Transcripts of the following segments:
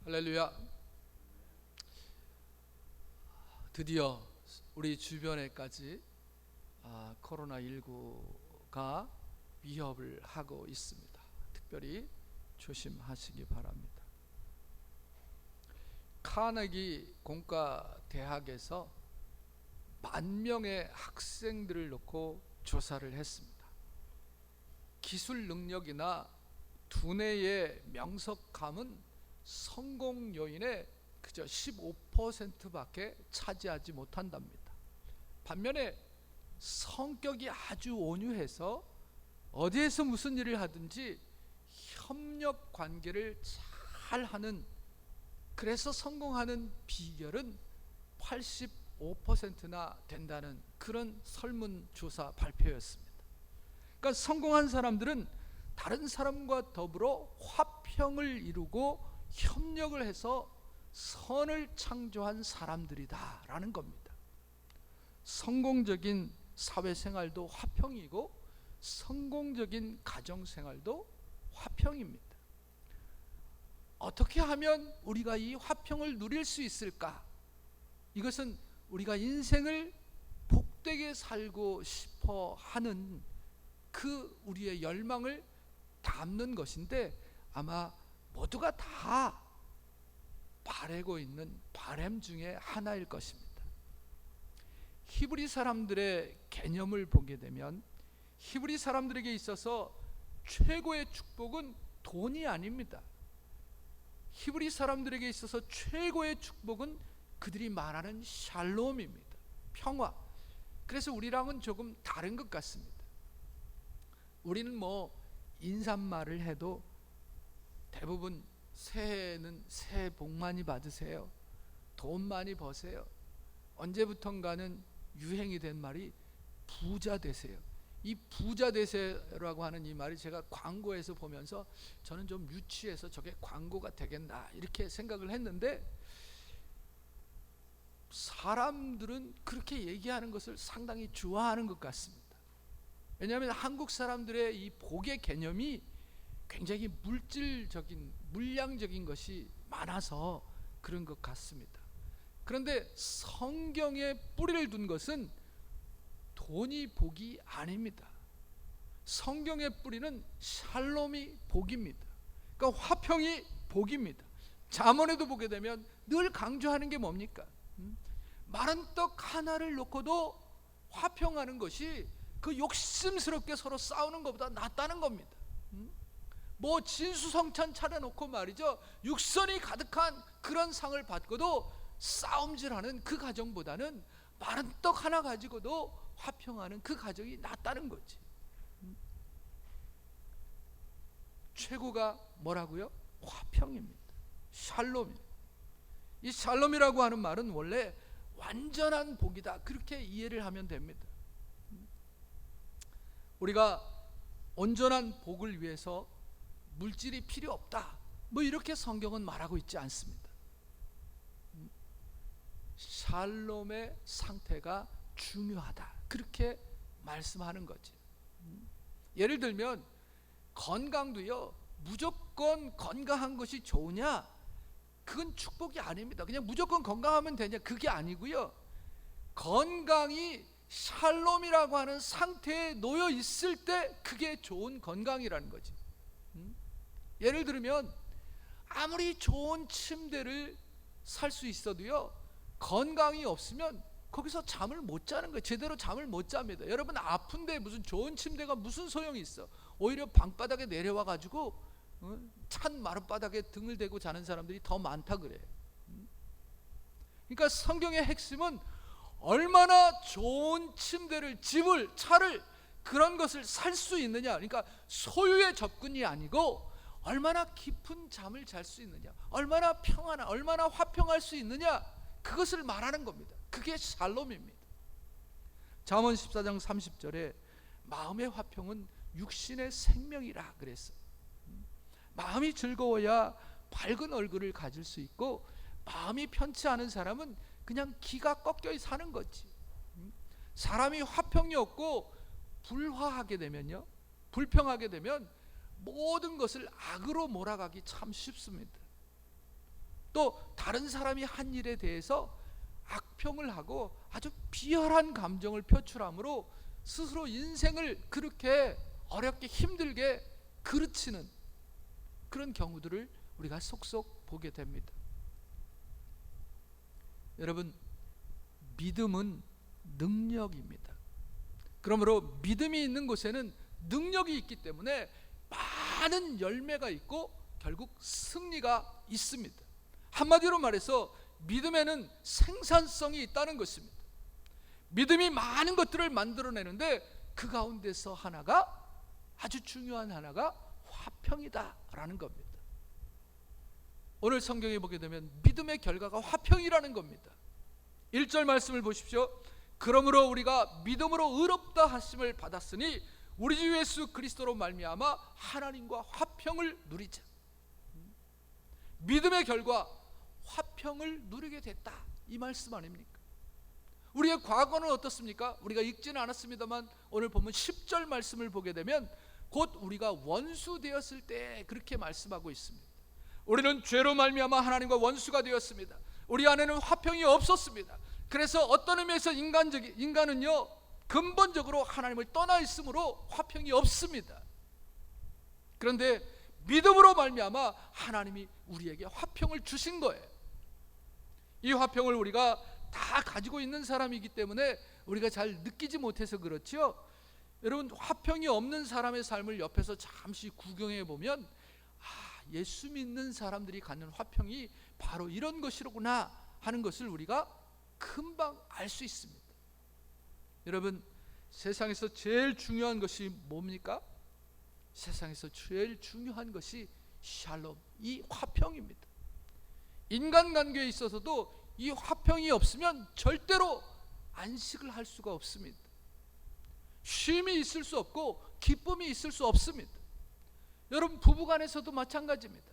할렐루야. 드디어 우리 주변에까지 코로나19가 위협을 하고 있습니다. 특별히 조심하시기 바랍니다. 카네기 공과대학에서 10,000명의 학생들을 놓고 조사를 했습니다. 기술 능력이나 두뇌의 명석함은 성공 요인의 그저 15%밖에 차지하지 못한답니다. 반면에 성격이 아주 온유해서 어디에서 무슨 일을 하든지 협력 관계를 잘 하는, 그래서 성공하는 비결은 85%나 된다는 그런 설문조사 발표였습니다. 그러니까 성공한 사람들은 다른 사람과 더불어 화평을 이루고 협력을 해서 선을 창조한 사람들이다라는 겁니다. 성공적인 사회생활도 화평이고 성공적인 가정생활도 화평입니다. 어떻게 하면 우리가 이 화평을 누릴 수 있을까? 이것은 우리가 인생을 복되게 살고 싶어 하는 그 우리의 열망을 담는 것인데, 아마 모두가 다 바라고 있는 바람 중에 하나일 것입니다. 히브리 사람들의 개념을 보게 되면 히브리 사람들에게 있어서 최고의 축복은 돈이 아닙니다. 히브리 사람들에게 있어서 최고의 축복은 그들이 말하는 샬롬입니다. 평화. 그래서 우리랑은 조금 다른 것 같습니다. 우리는 인사말을 해도 대부분 새해에는 새해 복 많이 받으세요, 돈 많이 버세요, 언제부턴가는 유행이 된 말이 부자 되세요. 이 부자 되세요라고 하는 이 말이 제가 광고에서 보면서 저는 좀 유치해서 저게 광고가 되겠나 이렇게 생각을 했는데, 사람들은 그렇게 얘기하는 것을 상당히 좋아하는 것 같습니다. 왜냐하면 한국 사람들의 이 복의 개념이 굉장히 물질적인, 물량적인 것이 많아서 그런 것 같습니다. 그런데 성경에 뿌리를 둔 것은 돈이 복이 아닙니다. 성경의 뿌리는 샬롬이 복입니다. 그러니까 화평이 복입니다. 잠언에도 보게 되면 늘 강조하는 게 뭡니까? 마른 떡 하나를 놓고도 화평하는 것이 그 욕심스럽게 서로 싸우는 것보다 낫다는 겁니다. 진수성찬 차려놓고 말이죠, 육선이 가득한 그런 상을 받고도 싸움질하는 그 가정보다는 마른 떡 하나 가지고도 화평하는 그 가정이 낫다는 거지. 최고가 뭐라고요? 화평입니다. 샬롬. 이 샬롬이라고 하는 말은 원래 완전한 복이다, 그렇게 이해를 하면 됩니다. 우리가 온전한 복을 위해서 물질이 필요 없다, 이렇게 성경은 말하고 있지 않습니다. 샬롬의 상태가 중요하다, 그렇게 말씀하는 거지. 예를 들면 건강도요, 무조건 건강한 것이 좋으냐, 그건 축복이 아닙니다. 그냥 무조건 건강하면 되냐, 그게 아니고요, 건강이 샬롬이라고 하는 상태에 놓여 있을 때 그게 좋은 건강이라는 거지. 예를 들면 아무리 좋은 침대를 살 수 있어도요, 건강이 없으면 거기서 잠을 못 자는 거예요. 제대로 잠을 못 잡니다. 여러분, 아픈데 무슨 좋은 침대가 무슨 소용이 있어? 오히려 방바닥에 내려와 가지고 찬 마룻바닥에 등을 대고 자는 사람들이 더 많다 그래요. 그러니까 성경의 핵심은 얼마나 좋은 침대를, 집을, 차를, 그런 것을 살 수 있느냐, 그러니까 소유의 접근이 아니고 얼마나 깊은 잠을 잘 수 있느냐, 얼마나 평안한, 얼마나 화평할 수 있느냐, 그것을 말하는 겁니다. 그게 샬롬입니다. 잠언 14장 30절에 마음의 화평은 육신의 생명이라 그랬어요. 마음이 즐거워야 밝은 얼굴을 가질 수 있고, 마음이 편치 않은 사람은 그냥 기가 꺾여 사는 거지. 사람이 화평이 없고 불화하게 되면요, 불평하게 되면 모든 것을 악으로 몰아가기 참 쉽습니다. 또 다른 사람이 한 일에 대해서 악평을 하고 아주 비열한 감정을 표출함으로 스스로 인생을 그렇게 어렵게 힘들게 그르치는 그런 경우들을 우리가 속속 보게 됩니다. 여러분, 믿음은 능력입니다. 그러므로 믿음이 있는 곳에는 능력이 있기 때문에 많은 열매가 있고 결국 승리가 있습니다. 한마디로 말해서 믿음에는 생산성이 있다는 것입니다. 믿음이 많은 것들을 만들어내는데 그 가운데서 하나가, 아주 중요한 하나가 화평이다라는 겁니다. 오늘 성경에 보게 되면 믿음의 결과가 화평이라는 겁니다. 1절 말씀을 보십시오. 그러므로 우리가 믿음으로 의롭다 하심을 받았으니 우리 주 예수 그리스도로 말미암아 하나님과 화평을 누리자. 믿음의 결과 화평을 누리게 됐다, 이 말씀 아닙니까? 우리의 과거는 어떻습니까? 우리가 읽지는 않았습니다만 오늘 보면 10절 말씀을 보게 되면 곧 우리가 원수 되었을 때 그렇게 말씀하고 있습니다. 우리는 죄로 말미암아 하나님과 원수가 되었습니다. 우리 안에는 화평이 없었습니다. 그래서 어떤 의미에서 인간은요 근본적으로 하나님을 떠나 있으므로 화평이 없습니다. 그런데 믿음으로 말미암아 하나님이 우리에게 화평을 주신 거예요. 이 화평을 우리가 다 가지고 있는 사람이기 때문에 우리가 잘 느끼지 못해서 그렇지요. 여러분, 화평이 없는 사람의 삶을 옆에서 잠시 구경해 보면 예수 믿는 사람들이 갖는 화평이 바로 이런 것이로구나 하는 것을 우리가 금방 알 수 있습니다. 여러분, 세상에서 제일 중요한 것이 뭡니까? 세상에서 제일 중요한 것이 샬롬, 이 화평입니다. 인간관계에 있어서도 이 화평이 없으면 절대로 안식을 할 수가 없습니다. 쉼이 있을 수 없고 기쁨이 있을 수 없습니다. 여러분, 부부간에서도 마찬가지입니다.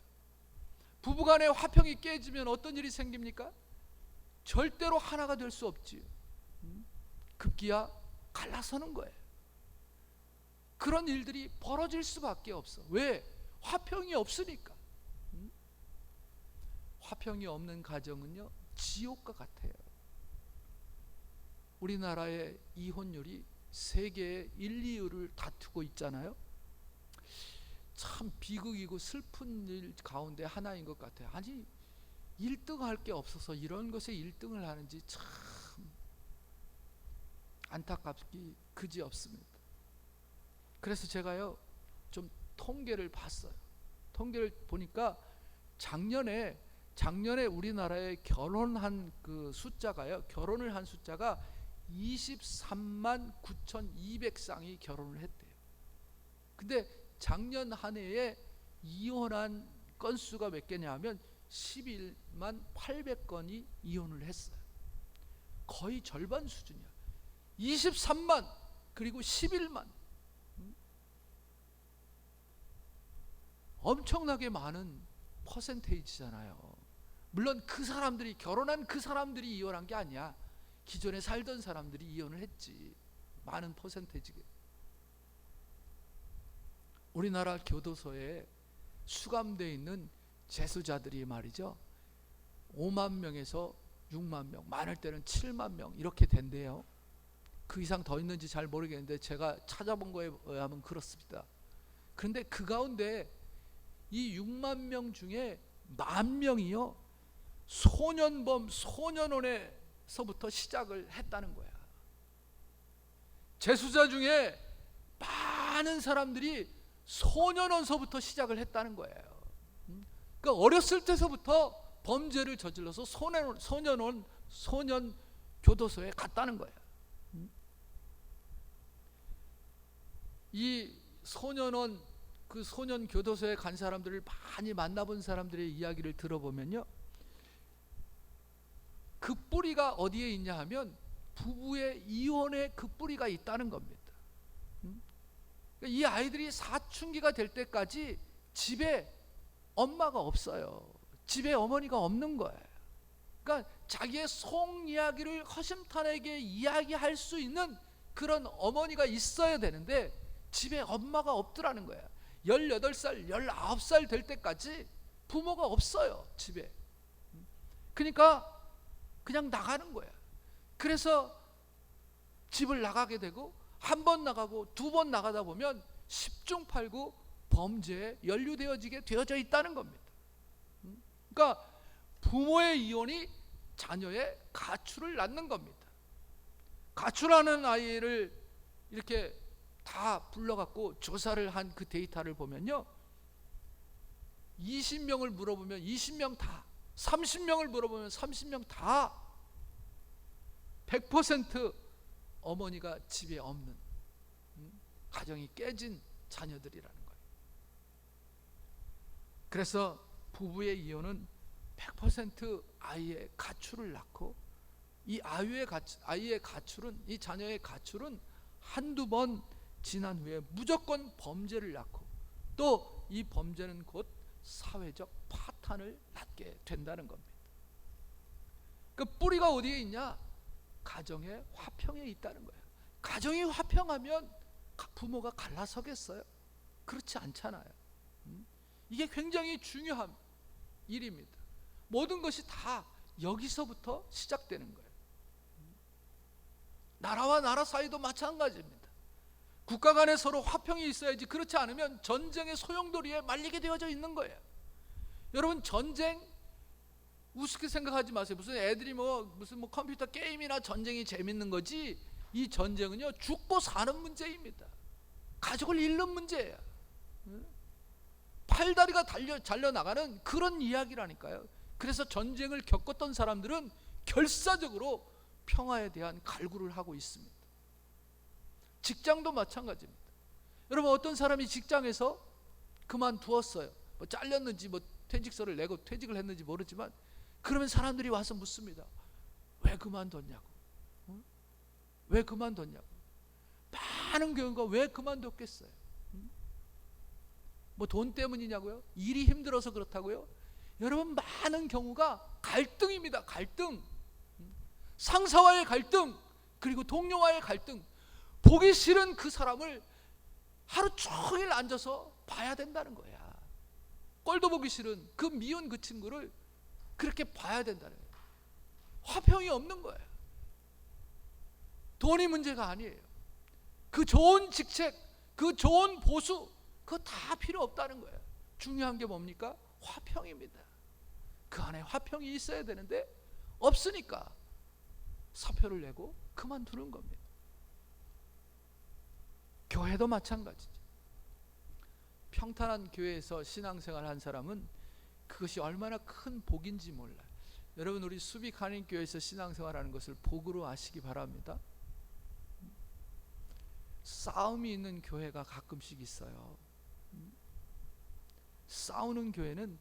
부부간의 화평이 깨지면 어떤 일이 생깁니까? 절대로 하나가 될 수 없지요. 급기야 갈라서는 거예요. 그런 일들이 벌어질 수밖에 없어. 왜? 화평이 없으니까. 화평이 없는 가정은요 지옥과 같아요. 우리나라의 이혼율이 세계의 1, 2위를 다투고 있잖아요. 참 비극이고 슬픈 일 가운데 하나인 것 같아요. 아니 1등 할 게 없어서 이런 것에 1등을 하는지 참 안타깝기 그지없습니다. 그래서 제가요 좀 통계를 봤어요. 통계를 보니까 작년에 우리나라에 결혼한 그 숫자가요, 결혼을 한 숫자가 23만 9,200쌍이 결혼을 했대요. 근데 작년 한 해에 이혼한 건수가 몇 개냐면 11만 800건이 이혼을 했어요. 거의 절반 수준이야. 23만 그리고 11만, 엄청나게 많은 퍼센테이지잖아요. 물론 그 사람들이, 결혼한 그 사람들이 이혼한 게 아니야. 기존에 살던 사람들이 이혼을 했지. 많은 퍼센테이지게. 우리나라 교도소에 수감되어 있는 재수자들이 말이죠 5만 명에서 6만 명, 많을 때는 7만 명 이렇게 된대요. 그 이상 더 있는지 잘 모르겠는데 제가 찾아본 거에 의하면 그렇습니다. 그런데 그 가운데 이 6만 명 중에 10,000명이요 소년범, 소년원에서부터 시작을 했다는 거야. 재수자 중에 많은 사람들이 소년원서부터 시작을 했다는 거예요. 그러니까 어렸을 때서부터 범죄를 저질러서 소년 교도소에 갔다는 거예요. 이 소년원, 그 소년 교도소에 간 사람들을 많이 만나본 사람들의 이야기를 들어보면요, 그 뿌리가 어디에 있냐 하면 부부의 이혼에 그 뿌리가 있다는 겁니다. 이 아이들이 사춘기가 될 때까지 집에 엄마가 없어요. 집에 어머니가 없는 거예요. 그러니까 자기의 속 이야기를 허심탄회하게 이야기할 수 있는 그런 어머니가 있어야 되는데 집에 엄마가 없더라는 거예요. 18살, 19살 될 때까지 부모가 없어요, 집에. 그러니까 그냥 나가는 거야. 그래서 집을 나가게 되고, 한 번 나가고 두 번 나가다 보면 10중 8구 범죄에 연루되어지게 되어져 있다는 겁니다. 그러니까 부모의 이혼이 자녀의 가출을 낳는 겁니다. 가출하는 아이를 이렇게 다 불러갖고 조사를 한 그 데이터를 보면요, 20명을 물어보면 20명 다, 30명을 물어보면 30명 다 100% 어머니가 집에 없는, 가정이 깨진 자녀들이라는 거예요. 그래서 부부의 이혼은 100% 아이의 가출을 낳고, 이 아이의 가출은, 이 자녀의 가출은 한두 번 지난 후에 무조건 범죄를 낳고, 또 이 범죄는 곧 사회적 파탄을 낳게 된다는 겁니다. 그 뿌리가 어디에 있냐? 가정의 화평에 있다는 거예요. 가정이 화평하면 부모가 갈라서겠어요? 그렇지 않잖아요. 이게 굉장히 중요한 일입니다. 모든 것이 다 여기서부터 시작되는 거예요. 나라와 나라 사이도 마찬가지입니다. 국가 간에 서로 화평이 있어야지, 그렇지 않으면 전쟁의 소용돌이에 말리게 되어져 있는 거예요. 여러분, 전쟁 우습게 생각하지 마세요. 무슨 애들이 무슨 컴퓨터 게임이나 전쟁이 재밌는 거지, 이 전쟁은요 죽고 사는 문제입니다. 가족을 잃는 문제예요. 팔다리가 잘려나가는 그런 이야기라니까요. 그래서 전쟁을 겪었던 사람들은 결사적으로 평화에 대한 갈구를 하고 있습니다. 직장도 마찬가지입니다. 여러분, 어떤 사람이 직장에서 그만두었어요. 잘렸는지 퇴직서를 내고 퇴직을 했는지 모르지만, 그러면 사람들이 와서 묻습니다. 왜 그만뒀냐고. 왜 그만뒀냐고. 많은 경우가 왜 그만뒀겠어요? 돈 때문이냐고요? 일이 힘들어서 그렇다고요? 여러분, 많은 경우가 갈등입니다. 갈등. 상사와의 갈등, 그리고 동료와의 갈등. 보기 싫은 그 사람을 하루 종일 앉아서 봐야 된다는 거야. 꼴도 보기 싫은 그 미운 그 친구를 그렇게 봐야 된다는 거예요. 화평이 없는 거예요. 돈이 문제가 아니에요. 그 좋은 직책, 그 좋은 보수, 그거 다 필요 없다는 거예요. 중요한 게 뭡니까? 화평입니다. 그 안에 화평이 있어야 되는데 없으니까 사표를 내고 그만두는 겁니다. 교회도 마찬가지죠. 평탄한 교회에서 신앙생활 한 사람은 그것이 얼마나 큰 복인지 몰라요. 여러분, 우리 수빅 한인교회에서 신앙생활하는 것을 복으로 아시기 바랍니다. 싸움이 있는 교회가 가끔씩 있어요. 싸우는 교회는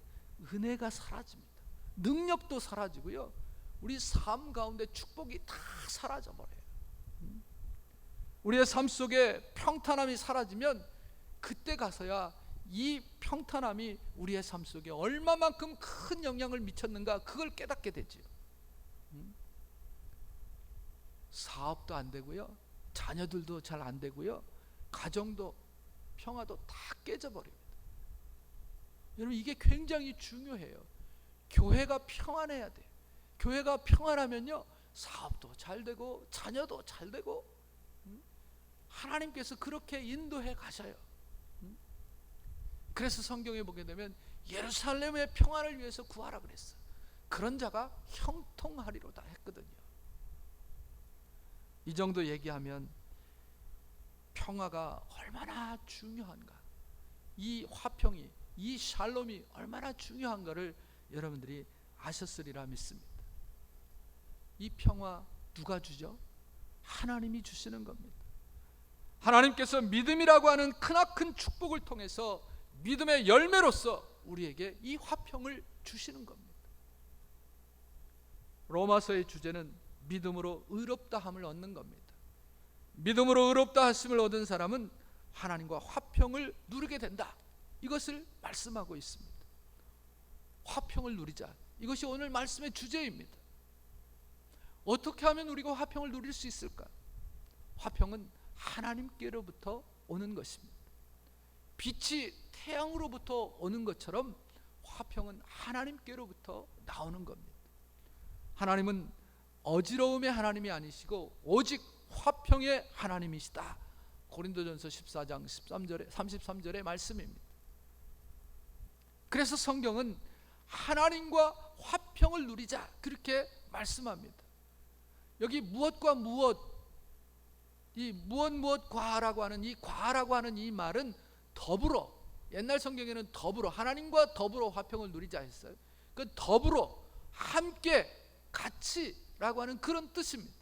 은혜가 사라집니다. 능력도 사라지고요, 우리 삶 가운데 축복이 다 사라져버려요. 우리의 삶 속에 평탄함이 사라지면 그때 가서야 이 평탄함이 우리의 삶 속에 얼마만큼 큰 영향을 미쳤는가, 그걸 깨닫게 되지요. 사업도 안 되고요, 자녀들도 잘 안 되고요, 가정도, 평화도 다 깨져버립니다. 여러분, 이게 굉장히 중요해요. 교회가 평안해야 돼요. 교회가 평안하면요, 사업도 잘 되고 자녀도 잘 되고, 하나님께서 그렇게 인도해 가셔요. 그래서 성경에 보게 되면 예루살렘의 평안을 위해서 구하라 그랬어요. 그런 자가 형통하리로다 했거든요. 이 정도 얘기하면 평화가 얼마나 중요한가, 이 화평이, 이 샬롬이 얼마나 중요한가를 여러분들이 아셨으리라 믿습니다. 이 평화 누가 주죠? 하나님이 주시는 겁니다. 하나님께서 믿음이라고 하는 크나큰 축복을 통해서 믿음의 열매로서 우리에게 이 화평을 주시는 겁니다. 로마서의 주제는 믿음으로 의롭다함을 얻는 겁니다. 믿음으로 의롭다 하심을 얻은 사람은 하나님과 화평을 누리게 된다, 이것을 말씀하고 있습니다. 화평을 누리자, 이것이 오늘 말씀의 주제입니다. 어떻게 하면 우리가 화평을 누릴 수 있을까? 화평은 하나님께로부터 오는 것입니다. 빛이 태양으로부터 오는 것처럼 화평은 하나님께로부터 나오는 겁니다. 하나님은 어지러움의 하나님이 아니시고 오직 화평의 하나님이시다. 고린도전서 14장 33절의 말씀입니다. 그래서 성경은 하나님과 화평을 누리자 그렇게 말씀합니다. 여기 무엇과 무엇, 이 무엇 과라고 하는 이 과라고 하는 이 말은 더불어, 옛날 성경에는 더불어, 하나님과 더불어 화평을 누리자 했어요. 그 더불어, 함께, 같이라고 하는 그런 뜻입니다.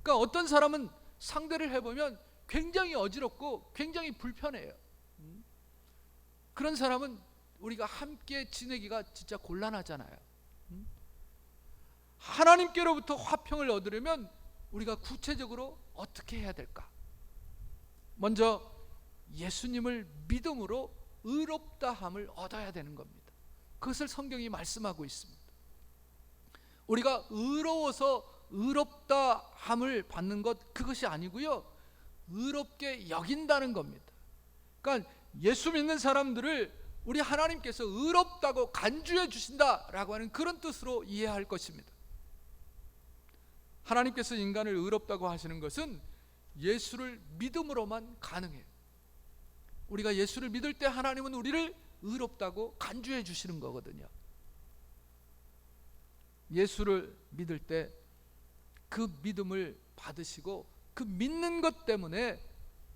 그러니까 어떤 사람은 상대를 해보면 굉장히 어지럽고 굉장히 불편해요. 그런 사람은 우리가 함께 지내기가 진짜 곤란하잖아요. 하나님께로부터 화평을 얻으려면 우리가 구체적으로 어떻게 해야 될까? 먼저 예수님을 믿음으로 의롭다함을 얻어야 되는 겁니다. 그것을 성경이 말씀하고 있습니다. 우리가 의로워서 의롭다함을 받는 것, 그것이 아니고요, 의롭게 여긴다는 겁니다. 그러니까 예수 믿는 사람들을 우리 하나님께서 의롭다고 간주해 주신다라고 하는 그런 뜻으로 이해할 것입니다. 하나님께서 인간을 의롭다고 하시는 것은 예수를 믿음으로만 가능해요. 우리가 예수를 믿을 때 하나님은 우리를 의롭다고 간주해 주시는 거거든요. 예수를 믿을 때 그 믿음을 받으시고 그 믿는 것 때문에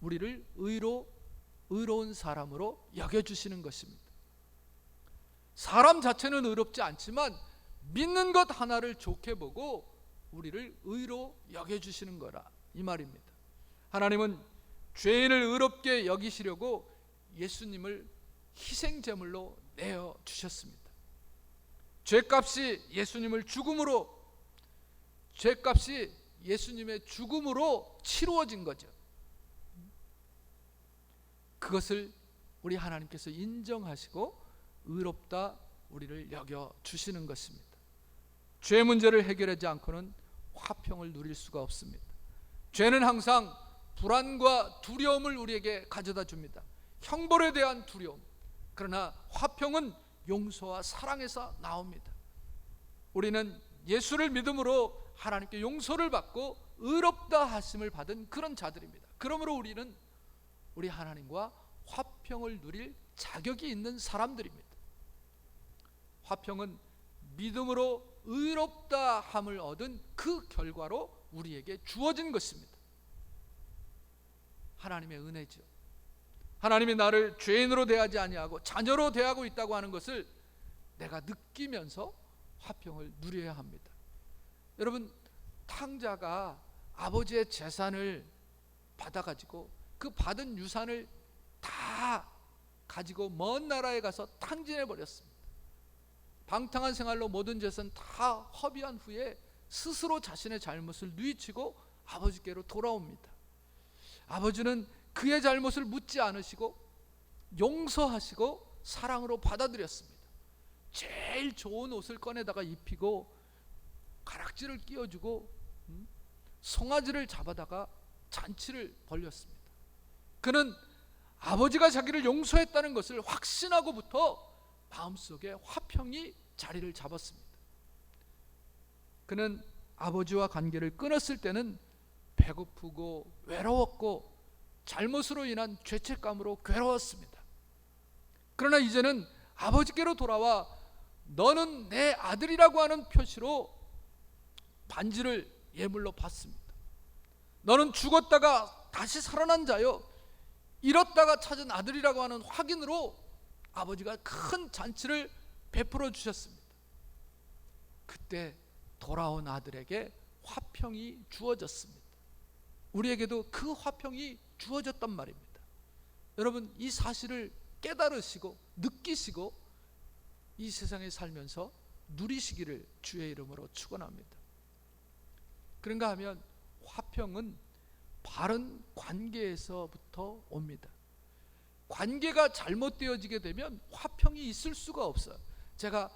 우리를 의로운 사람으로 여겨주시는 것입니다. 사람 자체는 의롭지 않지만 믿는 것 하나를 좋게 보고 우리를 의로 여겨주시는 거라, 이 말입니다. 하나님은 죄인을 의롭게 여기시려고 예수님을 희생제물로 내어주셨습니다. 죄값이 예수님의 죽음으로 치루어진 거죠. 그것을 우리 하나님께서 인정하시고 의롭다 우리를 여겨주시는 것입니다. 죄 문제를 해결하지 않고는 화평을 누릴 수가 없습니다. 죄는 항상 불안과 두려움을 우리에게 가져다 줍니다. 형벌에 대한 두려움. 그러나 화평은 용서와 사랑에서 나옵니다. 우리는 예수를 믿음으로 하나님께 용서를 받고 의롭다 하심을 받은 그런 자들입니다. 그러므로 우리는 우리 하나님과 화평을 누릴 자격이 있는 사람들입니다. 화평은 믿음으로 의롭다 함을 얻은 그 결과로 우리에게 주어진 것입니다. 하나님의 은혜죠. 하나님이 나를 죄인으로 대하지 아니하고 자녀로 대하고 있다고 하는 것을 내가 느끼면서 화평을 누려야 합니다. 여러분, 탕자가 아버지의 재산을 받아가지고 그 받은 유산을 다 가지고 먼 나라에 가서 탕진해 버렸습니다. 방탕한 생활로 모든 재산 다 허비한 후에 스스로 자신의 잘못을 뉘우치고 아버지께로 돌아옵니다. 아버지는 그의 잘못을 묻지 않으시고 용서하시고 사랑으로 받아들였습니다. 제일 좋은 옷을 꺼내다가 입히고 가락지를 끼워주고 송아지를 잡아다가 잔치를 벌였습니다. 그는 아버지가 자기를 용서했다는 것을 확신하고부터 마음속에 화평이 자리를 잡았습니다. 그는 아버지와 관계를 끊었을 때는 배고프고 외로웠고 잘못으로 인한 죄책감으로 괴로웠습니다. 그러나 이제는 아버지께로 돌아와 너는 내 아들이라고 하는 표시로 반지를 예물로 받습니다. 너는 죽었다가 다시 살아난 자요, 잃었다가 찾은 아들이라고 하는 확인으로 아버지가 큰 잔치를 베풀어 주셨습니다. 그때 돌아온 아들에게 화평이 주어졌습니다. 우리에게도 그 화평이 주어졌단 말입니다. 여러분, 이 사실을 깨달으시고 느끼시고 이 세상에 살면서 누리시기를 주의 이름으로 축원합니다. 그런가 하면 화평은 바른 관계에서부터 옵니다. 관계가 잘못되어지게 되면 화평이 있을 수가 없어요. 제가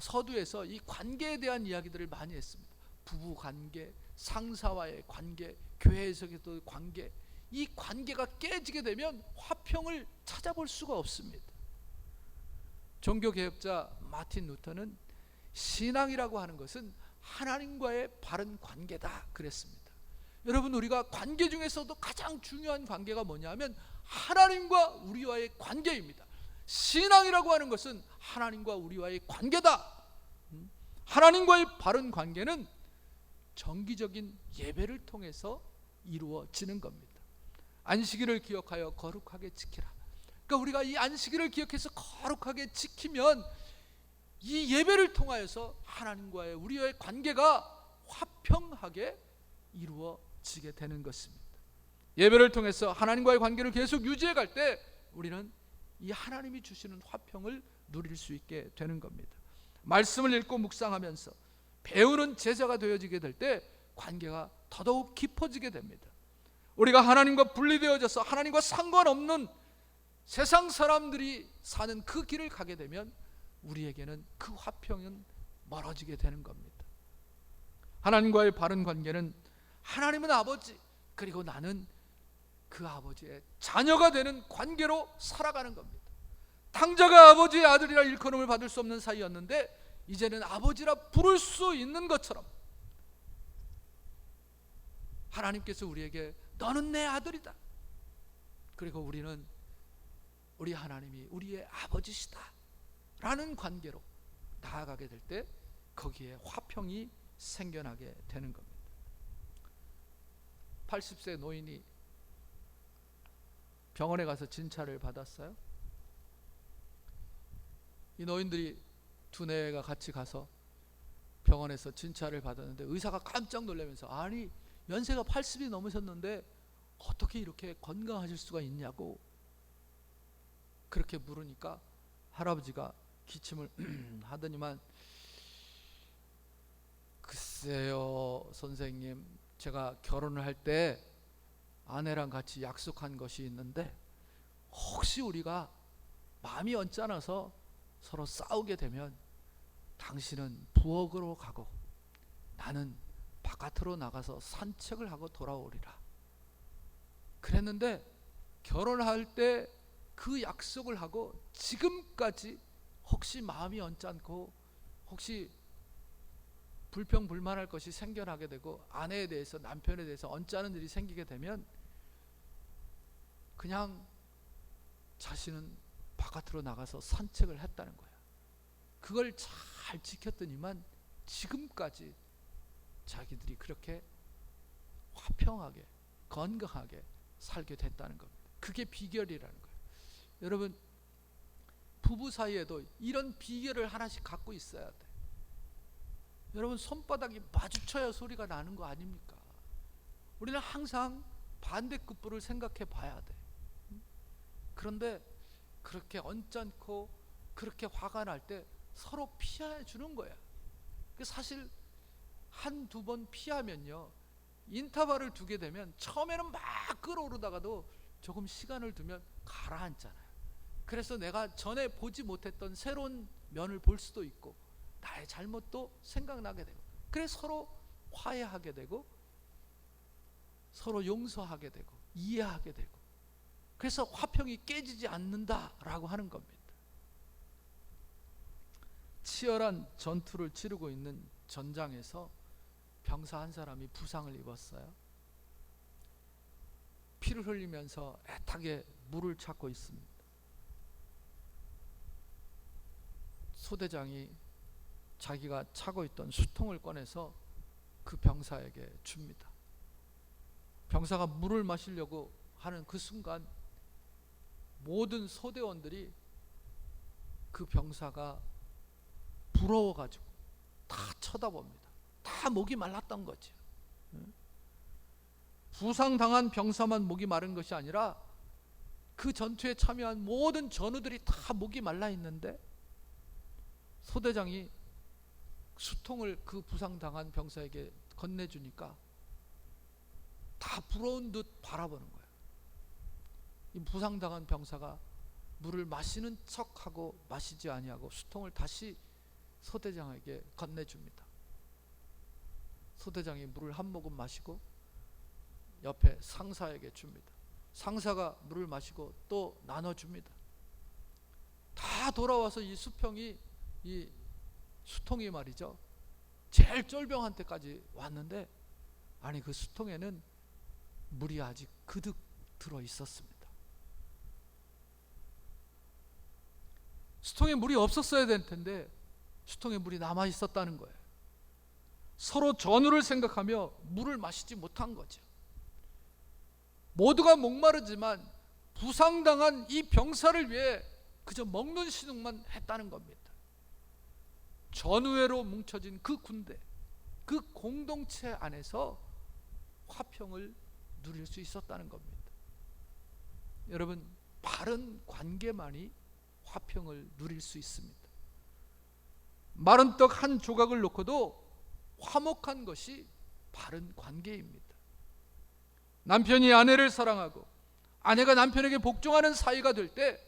서두에서 이 관계에 대한 이야기들을 많이 했습니다. 부부 관계, 상사와의 관계, 교회에서의 관계, 이 관계가 깨지게 되면 화평을 찾아볼 수가 없습니다. 종교개혁자 마틴 루터는 신앙이라고 하는 것은 하나님과의 바른 관계다 그랬습니다. 여러분, 우리가 관계 중에서도 가장 중요한 관계가 뭐냐면 하나님과 우리와의 관계입니다. 신앙이라고 하는 것은 하나님과 우리와의 관계다. 하나님과의 바른 관계는 정기적인 예배를 통해서 이루어지는 겁니다. 안식일을 기억하여 거룩하게 지키라. 그러니까 우리가 이 안식일을 기억해서 거룩하게 지키면 이 예배를 통하여서 하나님과의 우리의 관계가 화평하게 이루어지게 되는 것입니다. 예배를 통해서 하나님과의 관계를 계속 유지해 갈 때 우리는 이 하나님이 주시는 화평을 누릴 수 있게 되는 겁니다. 말씀을 읽고 묵상하면서 배우는 제자가 되어지게 될 때 관계가 더더욱 깊어지게 됩니다. 우리가 하나님과 분리되어져서 하나님과 상관없는 세상 사람들이 사는 그 길을 가게 되면 우리에게는 그 화평은 멀어지게 되는 겁니다. 하나님과의 바른 관계는 하나님은 아버지, 그리고 나는 그 아버지의 자녀가 되는 관계로 살아가는 겁니다. 당자가 아버지의 아들이라 일컬음을 받을 수 없는 사이였는데 이제는 아버지라 부를 수 있는 것처럼 하나님께서 우리에게 너는 내 아들이다, 그리고 우리는 우리 하나님이 우리의 아버지시다 라는 관계로 나아가게 될 때 거기에 화평이 생겨나게 되는 겁니다. 80세 노인이 병원에 가서 진찰을 받았어요. 이 노인들이 두뇌가 같이 가서 병원에서 진찰을 받았는데 의사가 깜짝 놀라면서 아니 연세가 80이 넘으셨는데 어떻게 이렇게 건강하실 수가 있냐고 그렇게 물으니까 할아버지가 기침을 하더니만 글쎄요 선생님, 제가 결혼을 할 때 아내랑 같이 약속한 것이 있는데 혹시 우리가 마음이 언짢아서 서로 싸우게 되면 당신은 부엌으로 가고 나는 바깥으로 나가서 산책을 하고 돌아오리라 그랬는데 결혼할 때 그 약속을 하고 지금까지 혹시 마음이 언짢고 혹시 불평불만할 것이 생겨나게 되고 아내에 대해서 남편에 대해서 언짢은 일이 생기게 되면 그냥 자신은 바깥으로 나가서 산책을 했다는 거야. 그걸 잘 지켰더니만 지금까지 자기들이 그렇게 화평하게 건강하게 살게 됐다는 겁니다. 그게 비결이라는 거예요. 여러분, 부부 사이에도 이런 비결을 하나씩 갖고 있어야 돼. 여러분, 손바닥이 마주쳐야 소리가 나는 거 아닙니까? 우리는 항상 반대급부를 생각해 봐야 돼. 그런데 그렇게 언짢고 그렇게 화가 날 때 서로 피해 주는 거야. 사실 한두 번 피하면요, 인터벌을 두게 되면 처음에는 막 끌어오르다가도 조금 시간을 두면 가라앉잖아요. 그래서 내가 전에 보지 못했던 새로운 면을 볼 수도 있고 나의 잘못도 생각나게 되고, 그래서 서로 화해하게 되고 서로 용서하게 되고 이해하게 되고, 그래서 화평이 깨지지 않는다라고 하는 겁니다. 치열한 전투를 치르고 있는 전장에서 병사 한 사람이 부상을 입었어요. 피를 흘리면서 애타게 물을 찾고 있습니다. 소대장이 자기가 차고 있던 수통을 꺼내서 그 병사에게 줍니다. 병사가 물을 마시려고 하는 그 순간 모든 소대원들이 그 병사가 부러워가지고 다 쳐다봅니다. 다 목이 말랐던 거죠. 부상당한 병사만 목이 마른 것이 아니라 그 전투에 참여한 모든 전우들이 다 목이 말라 있는데 소대장이 수통을 그 부상당한 병사에게 건네주니까 다 부러운 듯 바라보는 거예요. 이 부상당한 병사가 물을 마시는 척하고 마시지 아니하고 수통을 다시 소대장에게 건네줍니다. 소대장이 물을 한 모금 마시고 옆에 상사에게 줍니다. 상사가 물을 마시고 또 나눠줍니다. 다 돌아와서 이 수통이 말이죠, 제일 쫄병한 때까지 왔는데, 아니 그 수통에는 물이 아직 그득 들어 있었습니다. 수통에 물이 없었어야 될 텐데 수통에 물이 남아 있었다는 거예요. 서로 전우를 생각하며 물을 마시지 못한 거죠. 모두가 목마르지만 부상당한 이 병사를 위해 그저 먹는 신용만 했다는 겁니다. 전우회로 뭉쳐진 그 군대, 그 공동체 안에서 화평을 누릴 수 있었다는 겁니다. 여러분, 바른 관계만이 화평을 누릴 수 있습니다. 마른 떡 한 조각을 놓고도 화목한 것이 바른 관계입니다. 남편이 아내를 사랑하고 아내가 남편에게 복종하는 사이가 될 때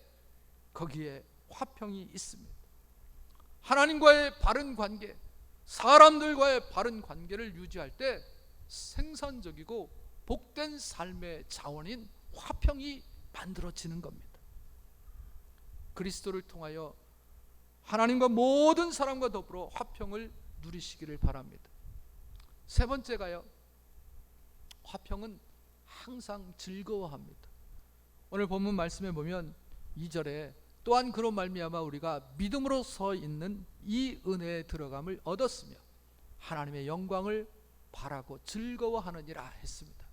거기에 화평이 있습니다. 하나님과의 바른 관계, 사람들과의 바른 관계를 유지할 때 생산적이고 복된 삶의 자원인 화평이 만들어지는 겁니다. 그리스도를 통하여 하나님과 모든 사람과 더불어 화평을 누리시기를 바랍니다. 세 번째가요, 화평은 항상 즐거워합니다. 오늘 본문 말씀에 보면 2절에 또한 그로 말미암아 우리가 믿음으로 서 있는 이 은혜에 들어감을 얻었으며 하나님의 영광을 바라고 즐거워하느니라 했습니다.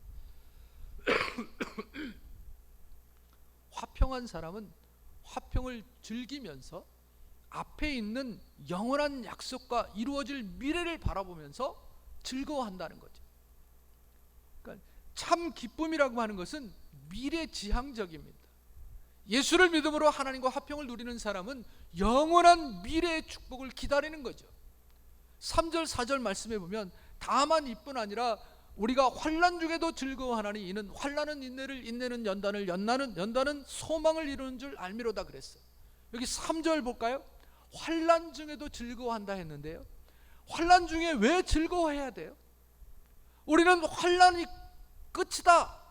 화평한 사람은 화평을 즐기면서 앞에 있는 영원한 약속과 이루어질 미래를 바라보면서 즐거워한다는 거죠. 그러니까 참 기쁨이라고 하는 것은 미래지향적입니다. 예수를 믿음으로 하나님과 화평을 누리는 사람은 영원한 미래의 축복을 기다리는 거죠. 3절 4절 말씀에 보면 다만 이뿐 아니라 우리가 환난 중에도 즐거워하나니 이는 환난은 인내를, 인내는 연단을, 연단은 소망을 이루는 줄 알미로다 그랬어요. 여기 3절 볼까요? 환난 중에도 즐거워한다 했는데요, 환난 중에 왜 즐거워해야 돼요? 우리는 환난이 끝이다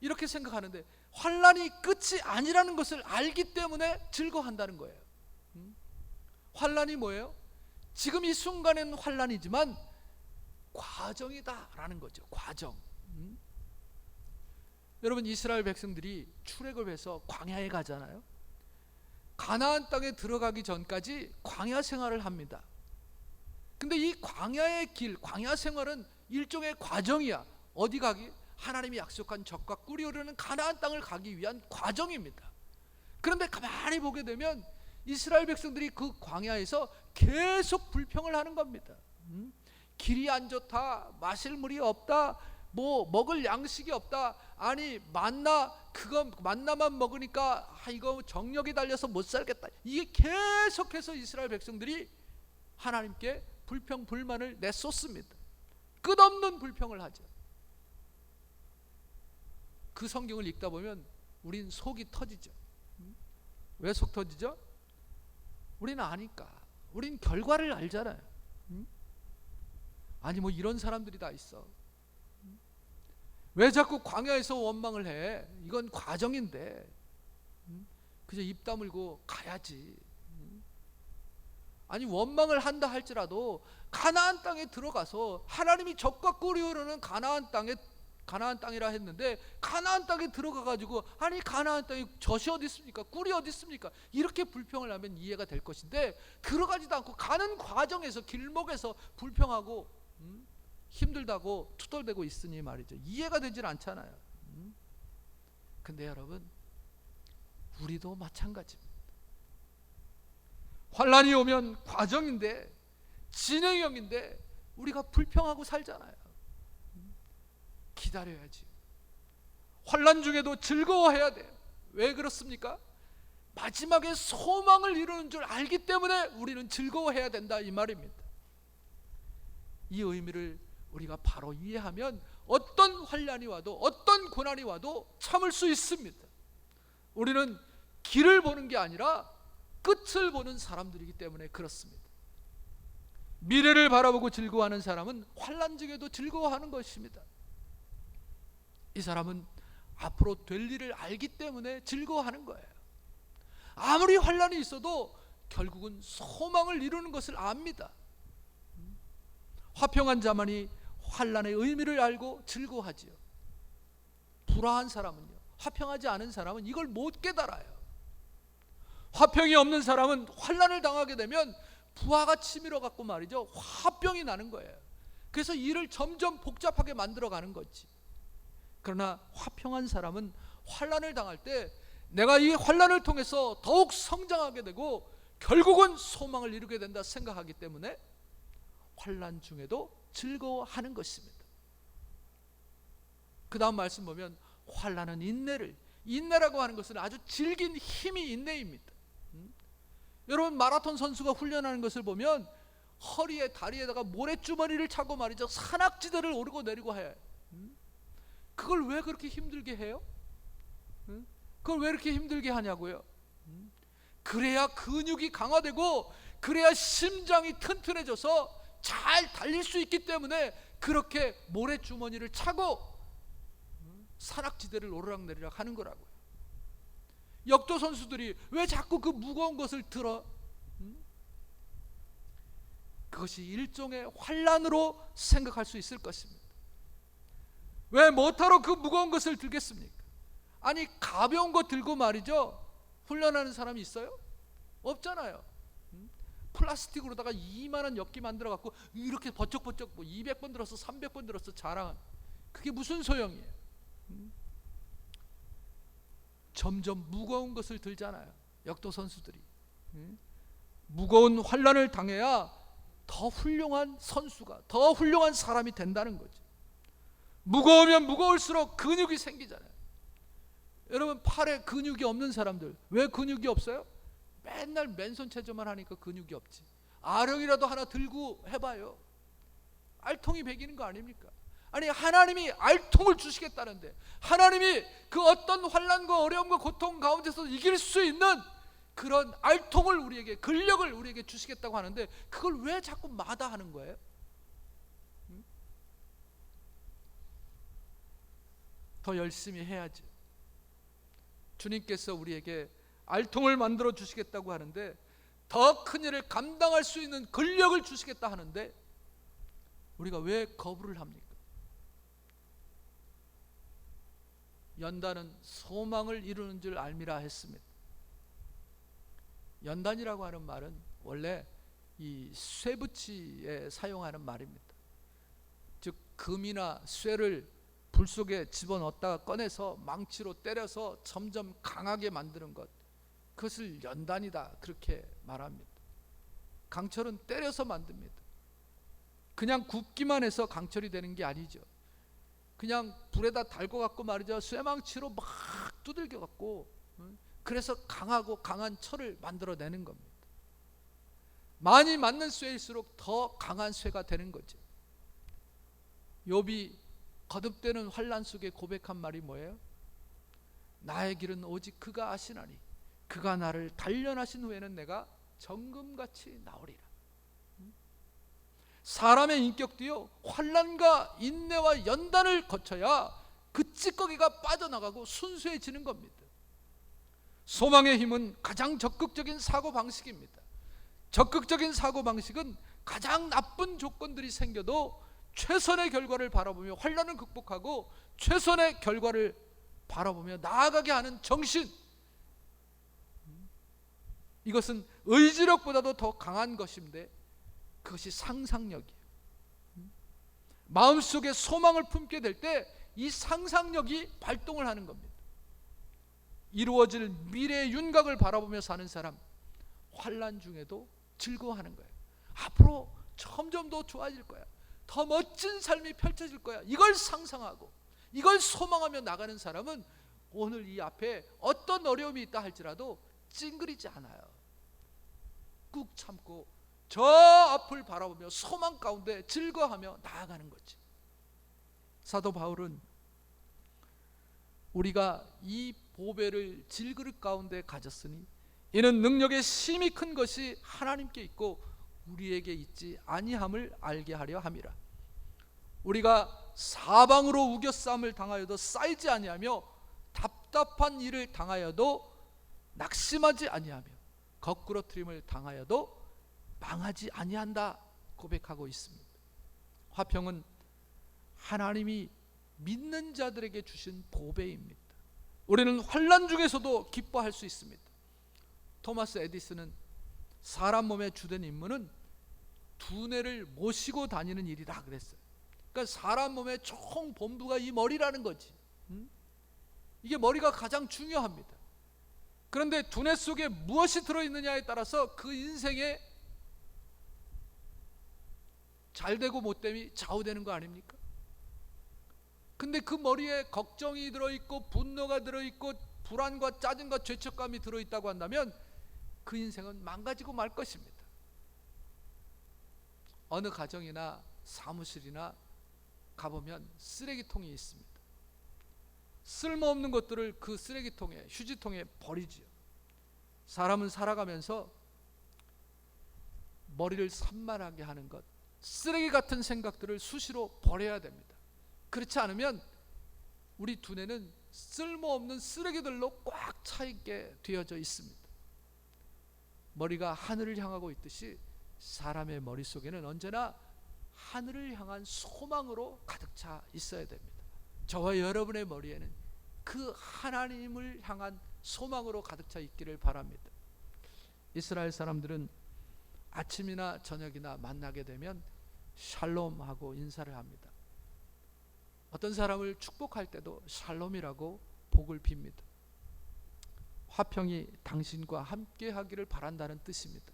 이렇게 생각하는데 환난이 끝이 아니라는 것을 알기 때문에 즐거워한다는 거예요. 환난이 뭐예요? 지금 이 순간에는 환난이지만 과정이다라는 거죠. 과정. 여러분, 이스라엘 백성들이 출애굽을 해서 광야에 가잖아요. 가나안 땅에 들어가기 전까지 광야 생활을 합니다. 근데 이 광야의 길, 광야 생활은 일종의 과정이야. 어디 가기? 하나님이 약속한 적과 꿀이 흐르는 가나안 땅을 가기 위한 과정입니다. 그런데 가만히 보게 되면 이스라엘 백성들이 그 광야에서 계속 불평을 하는 겁니다. 길이 안 좋다, 마실 물이 없다, 뭐 먹을 양식이 없다, 아니 만나만 먹으니까 이거 정력이 달려서 못 살겠다. 이게 계속해서 이스라엘 백성들이 하나님께 불평 불만을 내쏟습니다. 끝없는 불평을 하죠. 그 성경을 읽다 보면 우린 속이 터지죠. 왜 속 터지죠? 우리는 아니까. 우린 결과를 알잖아요. 아니 뭐 이런 사람들이 다 있어. 왜 자꾸 광야에서 원망을 해? 이건 과정인데 그저 입 다물고 가야지. 아니 원망을 한다 할지라도 가나안 땅에 들어가서 하나님이 적과 꿀이 흐르는 가나안 땅이라 했는데 가나안 땅에 들어가 가지고 아니 가나안 땅에 젖이 어디 있습니까? 꿀이 어디 있습니까? 이렇게 불평을 하면 이해가 될 것인데 들어가지도 않고 가는 과정에서 길목에서 불평하고 힘들다고 투덜대고 있으니 말이죠. 이해가 되질 않잖아요. 근데 여러분, 우리도 마찬가지입니다. 환난이 오면 과정인데, 진행형인데 우리가 불평하고 살잖아요. 기다려야지. 환난 중에도 즐거워해야 돼요. 왜 그렇습니까? 마지막에 소망을 이루는 줄 알기 때문에 우리는 즐거워해야 된다 이 말입니다. 이 의미를 우리가 바로 이해하면 어떤 환난이 와도 어떤 고난이 와도 참을 수 있습니다. 우리는 길을 보는 게 아니라 끝을 보는 사람들이기 때문에 그렇습니다. 미래를 바라보고 즐거워하는 사람은 환난 중에도 즐거워하는 것입니다. 이 사람은 앞으로 될 일을 알기 때문에 즐거워하는 거예요. 아무리 환난이 있어도 결국은 소망을 이루는 것을 압니다. 화평한 자만이 환난의 의미를 알고 즐거워하지요. 불화한 사람은요, 화평하지 않은 사람은 이걸 못 깨달아요. 화평이 없는 사람은 환난을 당하게 되면 부하가 치밀어 갖고 말이죠, 화병이 나는 거예요. 그래서 일을 점점 복잡하게 만들어 가는 거지. 그러나 화평한 사람은 환난을 당할 때 내가 이 환난을 통해서 더욱 성장하게 되고 결국은 소망을 이루게 된다 생각하기 때문에 환난 중에도 즐거워하는 것입니다. 그 다음 말씀 보면 환난은 인내라고 하는 것은 아주 질긴 힘이 인내입니다. 여러분, 마라톤 선수가 훈련하는 것을 보면 허리에 다리에다가 모래주머니를 차고 말이죠, 산악지대를 오르고 내리고 해요. 그걸 왜 그렇게 힘들게 해요? 그걸 왜 이렇게 힘들게 하냐고요? 그래야 근육이 강화되고 그래야 심장이 튼튼해져서 잘 달릴 수 있기 때문에 그렇게 모래주머니를 차고 산악지대를 오르락내리락 하는 거라고요. 역도 선수들이 왜 자꾸 그 무거운 것을 들어? 그것이 일종의 환난으로 생각할 수 있을 것입니다. 왜 못하러 그 무거운 것을 들겠습니까? 아니, 가벼운 거 들고 말이죠, 훈련하는 사람이 있어요? 없잖아요. 플라스틱으로다가 이만한 엽기 만들어 갖고 이렇게 버쩍버쩍 200번 들었어 300번 들었어 자랑한, 그게 무슨 소용이에요? 점점 무거운 것을 들잖아요, 역도 선수들이. 무거운 환난을 당해야 더 훌륭한 선수가, 더 훌륭한 사람이 된다는 거죠. 무거우면 무거울수록 근육이 생기잖아요. 여러분, 팔에 근육이 없는 사람들 왜 근육이 없어요? 맨날 맨손 체조만 하니까 근육이 없지. 아령이라도 하나 들고 해봐요. 알통이 배기는 거 아닙니까? 아니, 하나님이 알통을 주시겠다는데, 하나님이 그 어떤 환난과 어려움과 고통 가운데서 이길 수 있는 그런 알통을 우리에게, 근력을 우리에게 주시겠다고 하는데 그걸 왜 자꾸 마다하는 거예요? 더 열심히 해야지. 주님께서 우리에게 알통을 만들어 주시겠다고 하는데, 더 큰 일을 감당할 수 있는 근력을 주시겠다 하는데 우리가 왜 거부를 합니까? 연단은 소망을 이루는 줄 알미라 했습니다. 연단이라고 하는 말은 원래 이 쇠붙이에 사용하는 말입니다. 즉, 금이나 쇠를 불 속에 집어넣었다가 꺼내서 망치로 때려서 점점 강하게 만드는 것, 그것을 연단이다 그렇게 말합니다. 강철은 때려서 만듭니다. 그냥 굽기만 해서 강철이 되는 게 아니죠. 그냥 불에다 달궈 갖고 말이죠, 쇠망치로 막 두들겨 갖고, 그래서 강하고 강한 철을 만들어내는 겁니다. 많이 맞는 쇠일수록 더 강한 쇠가 되는 거죠. 욥이 거듭되는 환난 속에 고백한 말이 뭐예요? 나의 길은 오직 그가 아시나니 그가 나를 단련하신 후에는 내가 정금같이 나오리라. 사람의 인격도요, 환난과 인내와 연단을 거쳐야 그 찌꺼기가 빠져나가고 순수해지는 겁니다. 소망의 힘은 가장 적극적인 사고방식입니다. 적극적인 사고방식은 가장 나쁜 조건들이 생겨도 최선의 결과를 바라보며 환난을 극복하고 최선의 결과를 바라보며 나아가게 하는 정신, 이것은 의지력보다도 더 강한 것인데 그것이 상상력이에요. 마음속에 소망을 품게 될 때 이 상상력이 발동을 하는 겁니다. 이루어질 미래의 윤곽을 바라보며 사는 사람, 환난 중에도 즐거워하는 거예요. 앞으로 점점 더 좋아질 거야, 더 멋진 삶이 펼쳐질 거야, 이걸 상상하고 이걸 소망하며 나가는 사람은 오늘 이 앞에 어떤 어려움이 있다 할지라도 찡그리지 않아요. 꾹 참고 저 앞을 바라보며 소망 가운데 즐거워하며 나아가는 거지. 사도 바울은 우리가 이 보배를 질그릇 가운데 가졌으니 이는 능력의 심히 큰 것이 하나님께 있고 우리에게 있지 아니함을 알게 하려 함이라. 우리가 사방으로 우겨싸움을 당하여도 쌓이지 아니하며 답답한 일을 당하여도 낙심하지 아니하며 거꾸러뜨림을 당하여도 망하지 아니한다 고백하고 있습니다. 화평은 하나님이 믿는 자들에게 주신 보배입니다. 우리는 환난 중에서도 기뻐할 수 있습니다. 토마스 에디슨은 사람 몸의 주된 임무는 두뇌를 모시고 다니는 일이라 그랬어요. 그러니까 사람 몸의 총 본부가 이 머리라는 거지. 이게 머리가 가장 중요합니다. 그런데 두뇌 속에 무엇이 들어있느냐에 따라서 그 인생에 잘되고 못됨이 좌우되는 거 아닙니까? 근데 그 머리에 걱정이 들어있고 분노가 들어있고 불안과 짜증과 죄책감이 들어있다고 한다면 그 인생은 망가지고 말 것입니다. 어느 가정이나 사무실이나 가보면 쓰레기통이 있습니다. 쓸모없는 것들을 그 쓰레기통에, 휴지통에 버리지요. 사람은 살아가면서 머리를 산만하게 하는 것, 쓰레기 같은 생각들을 수시로 버려야 됩니다. 그렇지 않으면 우리 두뇌는 쓸모없는 쓰레기들로 꽉 차 있게 되어져 있습니다. 머리가 하늘을 향하고 있듯이 사람의 머릿속에는 언제나 하늘을 향한 소망으로 가득 차 있어야 됩니다. 저와 여러분의 머리에는 그 하나님을 향한 소망으로 가득 차 있기를 바랍니다. 이스라엘 사람들은 아침이나 저녁이나 만나게 되면 샬롬하고 인사를 합니다. 어떤 사람을 축복할 때도 샬롬이라고 복을 빕니다. 화평이 당신과 함께 하기를 바란다는 뜻입니다.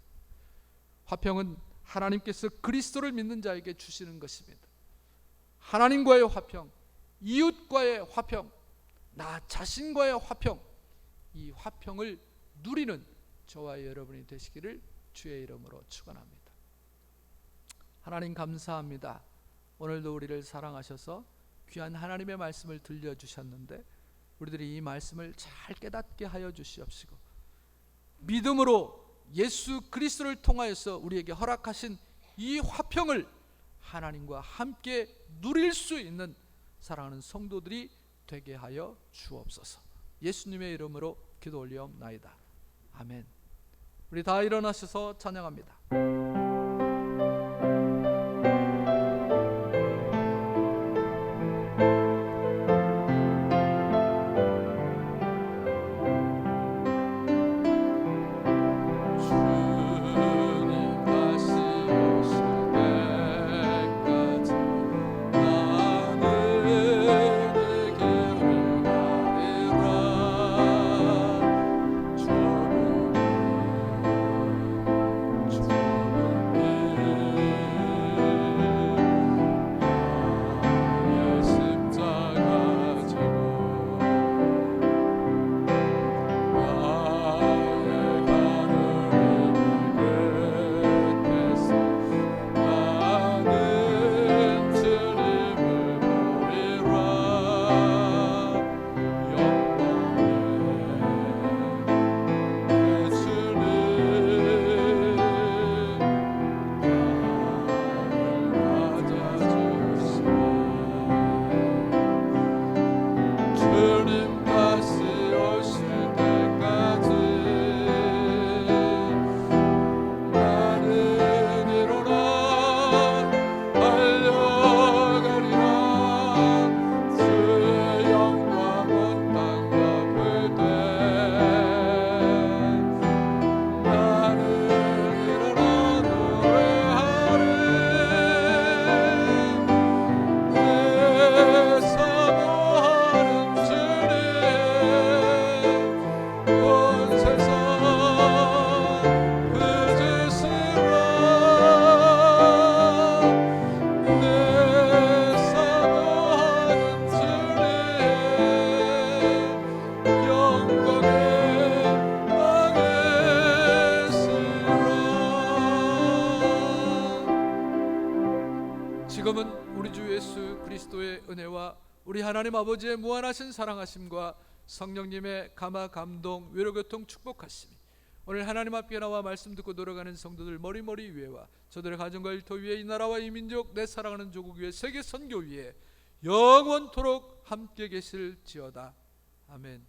화평은 하나님께서 그리스도를 믿는 자에게 주시는 것입니다. 하나님과의 화평, 이웃과의 화평, 나 자신과의 화평, 이 화평을 누리는 저와 여러분이 되시기를 주의 이름으로 축원합니다. 하나님 감사합니다. 오늘도 우리를 사랑하셔서 귀한 하나님의 말씀을 들려주셨는데 우리들이 이 말씀을 잘 깨닫게 하여 주시옵시고 믿음으로 예수 그리스도를 통하여서 우리에게 허락하신 이 화평을 하나님과 함께 누릴 수 있는 사랑하는 성도들이 되게 하여 주옵소서. 예수님의 이름으로 기도 올리옵나이다. 아멘. 우리 다 일어나셔서 찬양합니다. 지금은 우리 주 예수 그리스도의 은혜와 우리 하나님 아버지의 무한하신 사랑하심과 성령님의 감화 감동 위로교통 축복하심이 오늘 하나님 앞에 나와 말씀 듣고 돌아가는 성도들 머리머리 위에와 저들의 가정과 일터 위에 이 나라와 이 민족 내 사랑하는 조국 위에 세계 선교 위에 영원토록 함께 계실지어다. 아멘.